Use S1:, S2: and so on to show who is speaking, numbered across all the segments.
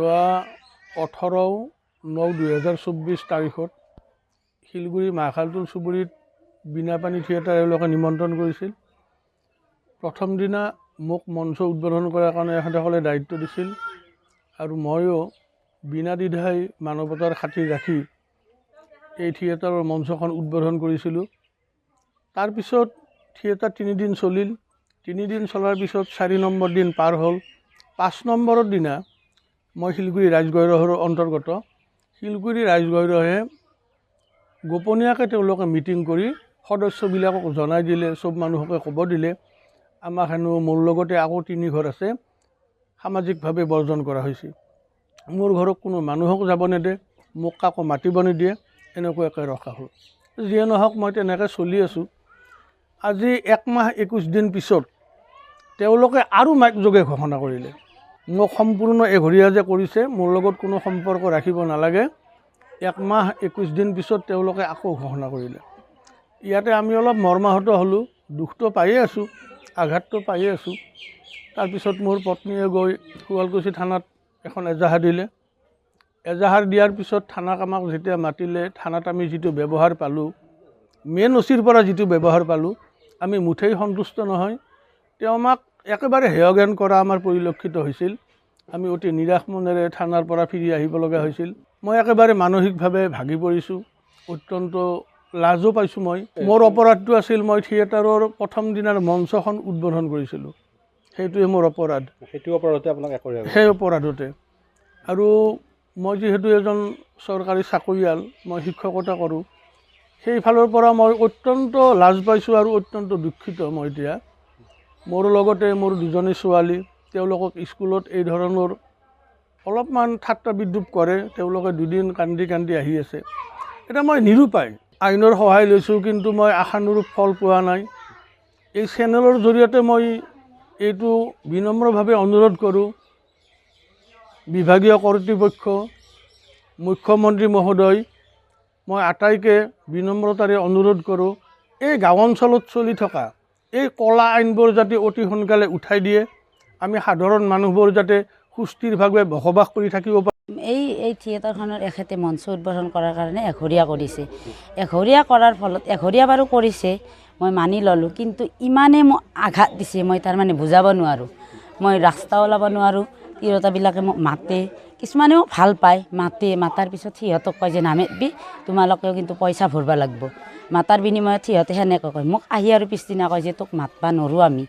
S1: যোৱা 18/9/2024 তাৰিখত শিলগুৰি মাখালটোল চুবুৰীত বীণাপানী থিয়েটাৰ এওঁলোকে নিমন্ত্ৰণ কৰিছিল। প্ৰথম দিনা মোক মঞ্চ উদ্বোধন কৰাৰ কাৰণে এখেতসকলে দায়িত্ব দিছিল আৰু ময়ো বিনা দ্বিধাই মানৱতাৰ খাতিৰ ৰাখি এই থিয়েটাৰৰ মঞ্চখন উদ্বোধন কৰিছিলোঁ। তাৰপিছত থিয়েটাৰ 3 দিন চলিল। 3 দিন চলাৰ পিছত 4 নম্বৰ দিন পাৰ হ'ল। 5 নম্বৰৰ দিনা মই শিলগুৰি ৰাজগৈৰহৰ অন্তৰ্গত শিলগুৰি ৰাজগৈৰহে গোপনীয়াকৈ তেওঁলোকে মিটিং কৰি সদস্যবিলাকক জনাই দিলে, চব মানুহকে ক'ব দিলে আমাক হেনো মোৰ লগতে আকৌ 3 ঘৰ আছে সামাজিকভাৱে বৰ্জন কৰা হৈছে। মোৰ ঘৰত কোনো মানুহক যাব নেদে, মোক কাকো মাতিব নিদিয়ে, এনেকুৱাকৈ ৰখা হ'ল। যিয়ে নহওক মই তেনেকৈ চলি আছোঁ। আজি 1 মাহ 21 দিন পিছত তেওঁলোকে আৰু মাইক যোগে ঘোষণা কৰিলে মোক সম্পূৰ্ণ এঘৰীয়া যে কৰিছে, মোৰ লগত কোনো সম্পৰ্ক ৰাখিব নালাগে। 1 মাহ 21 দিন পিছত তেওঁলোকে আকৌ ঘোষণা কৰিলে। ইয়াতে আমি অলপ মৰ্মাহত হ'লোঁ, দুখটো পায়ে আছোঁ, আঘাতটো পায়ে আছোঁ। তাৰপিছত মোৰ পত্নীয়ে গৈ শুৱালকুছি থানাত এখন এজাহাৰ দিলে। এজাহাৰ দিয়াৰ পিছত থানাক আমাক যেতিয়া মাতিলে, থানাত আমি যিটো ব্যৱহাৰ পালোঁ, মেইন অচিৰ পৰা যিটো ব্যৱহাৰ পালোঁ, আমি মুঠেই সন্তুষ্ট নহয়। তেওঁ আমাক একেবাৰে হেয়জ্ঞান কৰা আমাৰ পৰিলক্ষিত হৈছিল। আমি অতি নিৰাশ মনেৰে থানাৰ পৰা ফিৰি আহিব লগা হৈছিল। মই একেবাৰে মানসিকভাৱে ভাগি পৰিছোঁ, অত্যন্ত লাজো পাইছোঁ। মোৰ অপৰাধটো আছিল মই থিয়েটাৰৰ প্ৰথম দিনাৰ মঞ্চখন উদ্বোধন কৰিছিলোঁ, সেইটোৱে মোৰ অপৰাধ।
S2: সেইটো অপৰাধতে আপোনাক
S1: সেই অপৰাধতে। আৰু মই যিহেতু এজন চৰকাৰী চাকৰিয়াল, মই শিক্ষকতা কৰোঁ, সেইফালৰ পৰা মই অত্যন্ত লাজ পাইছোঁ আৰু অত্যন্ত দুখিত। মই এতিয়া মোৰ লগতে মোৰ 2জনী ছোৱালী, তেওঁলোকক স্কুলত এই ধৰণৰ অলপমান ঠাট্টা বিদ্ৰূপ কৰে। তেওঁলোকে 2 দিন কান্দি কান্দি আহি আছে। এতিয়া মই নিৰুপায়, আইনৰ সহায় লৈছোঁ, কিন্তু মই আশানুৰূপ ফল পোৱা নাই। এই চেনেলৰ জৰিয়তে মই এইটো বিনম্ৰভাৱে অনুৰোধ কৰোঁ, বিভাগীয় কৰ্তৃপক্ষ, মুখ্যমন্ত্ৰী মহোদয়, মই আটাইকে বিনম্ৰতাৰে অনুৰোধ কৰোঁ, এই গাঁও অঞ্চলত চলি থকা এই কলা আইনবোৰ যাতে অতি সোনকালে উঠাই দিয়ে, আমি সাধাৰণ মানুহবোৰ যাতে সুস্থিৰভাৱে বসবাস কৰি থাকিব পাৰোঁ।
S3: এই থিয়েটাৰখনৰ এখেতে মঞ্চ উদ্বোধন কৰাৰ কাৰণে এঘৰীয়া কৰিছে। এঘৰীয়া কৰাৰ ফলত এঘৰীয়া বাৰু কৰিছে, মই মানি ল'লোঁ, কিন্তু ইমানেই মোক আঘাত দিছে মই তাৰমানে বুজাব নোৱাৰোঁ। মই ৰাস্তা ওলাব নোৱাৰোঁ। তিৰোতাবিলাকে মোক মাতে, কিছুমানেও ভাল পায়, মাতাৰ পিছত সিহঁতক কয় যে নামেবি, তোমালোকেও কিন্তু পইচা ভৰিব লাগিব। মাতাৰ বিনিময়ত সিহঁতে সেনেকৈ কয়। মোক আহি আৰু পিছদিনা কয় যে তোক মাতবা নোৱাৰোঁ, আমি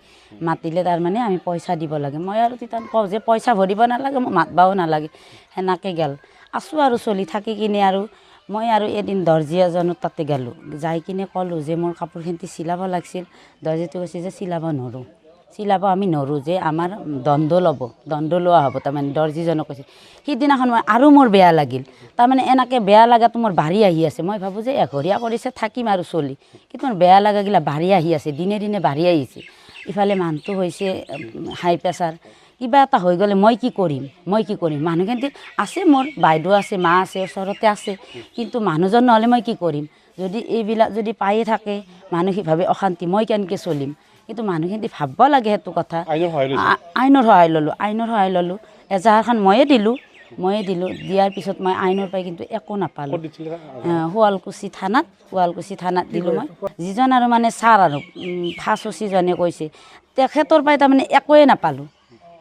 S3: মাতিলে তাৰমানে আমি পইচা দিব লাগে। মই আৰু তেতিয়া কওঁ যে পইচা ভৰিব নালাগে, মোক মাতবাও নালাগে। সেনেকৈ গেল আছোঁ আৰু চলি থাকি কিনে আৰু মই আৰু এদিন দৰ্জী এজনৰ তাতে গ'লোঁ। যাই কিনে ক'লোঁ যে মোৰ কাপোৰখিনি চিলাব লাগিছিল। দৰ্জীটো কৈছে যে চিলাব আমি নোৱাৰোঁ, যে আমাৰ দণ্ড লোৱা হ'ব। তাৰমানে দৰ্জীজনক কৈছে। সিদিনাখন মই আৰু মোৰ বেয়া লাগিল। তাৰমানে এনেকৈ বেয়া লগাটো মোৰ বাঢ়ি আহি আছে। মই ভাবোঁ যে এঘৰীয়া কৰিছে, থাকিম আৰু চলি, কিন্তু মোৰ বেয়া লগাগিলা বাঢ়ি আহি আছে, দিনে দিনে বাঢ়ি আহিছে। ইফালে মানুহটো হৈছে হাই প্ৰেছাৰ, কিবা এটা হৈ গ'লে মই কি কৰিম। মানুহখিনি আছে, মোৰ বাইদেউ আছে, মা আছে, ওচৰতে আছে, কিন্তু মানুহজন নহ'লে মই কি কৰিম। যদি এইবিলাক যদি পায়ে থাকে মানসিকভাৱে অশান্তি, মই কেনেকৈ চলিম। কিন্তু মানুহখিনি ভাবিব লাগে সেইটো কথা। আইনৰ সহায় ল'লোঁ। এজাহাৰখন ময়ে দিলোঁ। দিয়াৰ পিছত মই আইনৰ পৰাই কিন্তু একো নাপালোঁ। শুৱালকুছি থানাত দিলোঁ মই। যিজন আৰু মানে ছাৰ আৰু ফাৰ্ষ্ট অচিজনে কৈছে, তেখেতৰ পৰাই তাৰমানে একোৱে নাপালোঁ,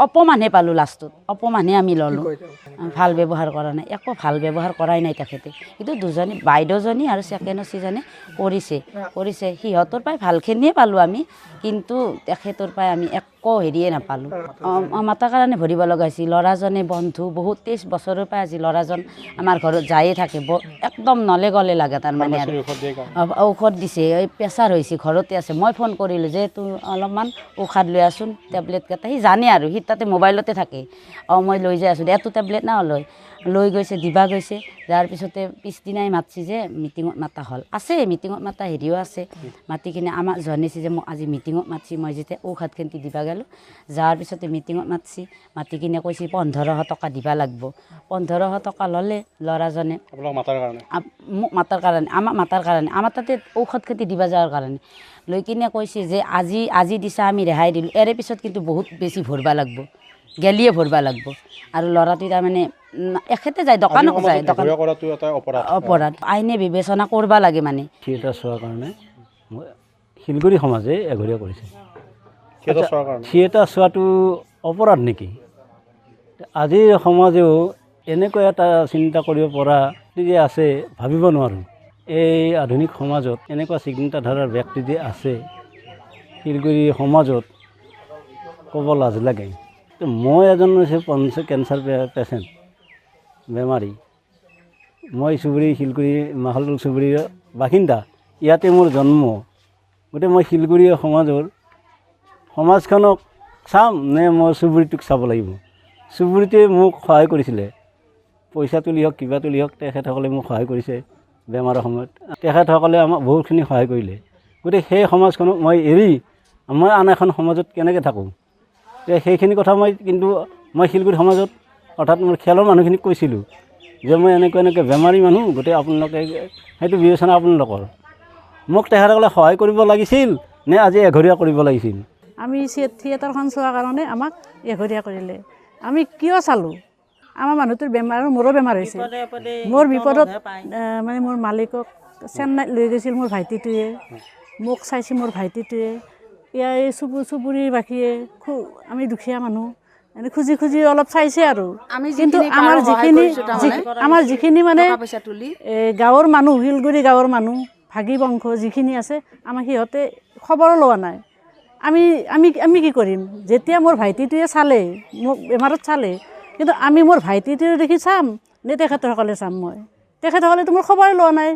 S3: অপমানহে পালোঁ। লাষ্টত অপমানহে আমি ল'লোঁ। ভাল ব্যৱহাৰ কৰা নাই, একো ভাল ব্যৱহাৰ কৰাই নাই তেখেতে। কিন্তু 2জনী বাইদেউজনী আৰু ছেকেণ্ড অচিজনে কৰিছে। সিহঁতৰ পৰাই ভালখিনিয়ে পালোঁ আমি, কিন্তু তেখেতৰ পৰাই আমি একো হেৰিয়ে নাপালোঁ। মাতাৰ কাৰণে ভৰিব লগা হৈছিল। ল'ৰাজনে বন্ধু, বহুত 23 বছৰৰ পৰা আজি ল'ৰাজন আমাৰ ঘৰত যায়ে থাকে। একদম নলে গলে লাগে তাৰমানে, আৰু ঔষধ দিছে। এই প্ৰেছাৰ হৈছে, ঘৰতে আছে। মই ফোন কৰিলোঁ যে তোৰ অলপমান ঔষধ লৈ আছোন, টেবলেটকেইটা। সি জানে আৰু, সি তাতে মোবাইলতে থাকে। মই লৈ যাই আছোঁ, এইটো টেবলেট না লৈ গৈছে, দিবা গৈছে। যাৰ পিছতে পিছদিনাই মাতছি যে মিটিঙত মাতা হ'ল। আছে মিটিঙত মাতা হেৰিও আছে। মাতি কিনে আমাক জনাইছে যে মোক আজি মিটিঙত মাতছি। মই যেতিয়া ঔষধখিনি দিবা গ'লোঁ, যোৱাৰ পিছতে মিটিঙত মাতি কিনে কৈছে 1500 টকা দিবা লাগিব। 1500 টকা ল'লে ল'ৰাজনে মোক মাতাৰ কাৰণে, আমাৰ তাতে ঔষধখিনি দিবা যোৱাৰ কাৰণে। লৈ কিনে কৈছে যে আজি দিছা, আমি ৰেহাই দিলোঁ, এৰে পিছত কিন্তু বহুত বেছি ভৰিব লাগিব। গেলিয়ে ভৰবা লাগব আৰু ল'ৰাটোৱে তাৰমানে এখেতে যায় দোকানক যায় দোকান
S2: কৰাটো এটা অপৰাধ
S3: অপৰাধ আইনে বিবেচনা কৰবা লাগে মানে
S4: থিয়েটাৰ চোৱাৰ কাৰণে শিলগুৰি সমাজে এঘৰীয়া কৰিছে।
S2: থিয়েটাৰ চোৱাৰ কাৰণে
S4: থিয়েটাৰ চোৱাটো অপৰাধ নেকি? আজিৰ সমাজেও এনেকুৱা এটা চিন্তা কৰিব পৰা যে আছে ভাবিব নোৱাৰোঁ। এই আধুনিক সমাজত এনেকুৱা চিন্তাধাৰাৰ ব্যক্তি যে আছে শিলগুৰি সমাজত ক'ব লাজ লাগে। মই এজন হৈছে কেঞ্চাৰ পেচেণ্ট বেমাৰী। মই চুবুৰী শিলগুৰি মাহলদল চুবুৰীৰ বাসিন্দা, ইয়াতে মোৰ জন্ম। গতিকে মই শিলগুৰি সমাজখনক চাম নে মই চুবুৰীটোক চাব লাগিব? চুবুৰীটোৱে মোক সহায় কৰিছিলে, পইচা তুলি হওক কিবা তুলি হওক তেখেতসকলে মোক সহায় কৰিছে বেমাৰৰ সময়ত। তেখেতসকলে আমাক বহুতখিনি সহায় কৰিলে। গতিকে সেই সমাজখনক মই এৰি মই আন এখন সমাজত কেনেকৈ থাকোঁ? সেইখিনি কথা মই শিলগুৰি সমাজত অৰ্থাৎ মোৰ খেলৰ মানুহখিনিক কৈছিলোঁ যে মই এনেকৈ বেমাৰী মানুহ, গতিকে আপোনালোকে সেইটো বিবেচনা আপোনালোকৰ। মোক তেখেতসকলে সহায় কৰিব লাগিছিল নে আজি এঘৰীয়া কৰিব লাগিছিল?
S5: আমি থিয়েটাৰখন চোৱাৰ কাৰণে আমাক এঘৰীয়া কৰিলে। আমি কিয় চালোঁ? আমাৰ মানুহটোৰ বেমাৰ, মোৰো বেমাৰ হৈছে। মোৰ বিপদত মানে মোৰ মালিকক চেন্নাইত লৈ গৈছিল মোৰ ভাইটিটোৱে, মোক চাইছে মোৰ ভাইটিটোৱে। ইয়াৰ এই চুবুৰীৰ বাকীয়ে আমি দুখীয়া মানুহ এনে খুজি খুজি অলপ চাইছে আৰু। কিন্তু আমাৰ যিখিনি মানে গাঁৱৰ মানুহ, শিলগুৰি গাঁৱৰ মানুহ ভাগি বংশ যিখিনি আছে, আমাৰ সিহঁতে খবৰো লোৱা নাই। আমি কি কৰিম? যেতিয়া মোৰ ভাইটিটোৱে চালে, মোক বেমাৰত চালে, কিন্তু আমি মোৰ ভাইটিটোৱে দেখি চাম নে তেখেতসকলে চাম? তেখেতসকলেতো মোৰ খবৰে লোৱা নাই।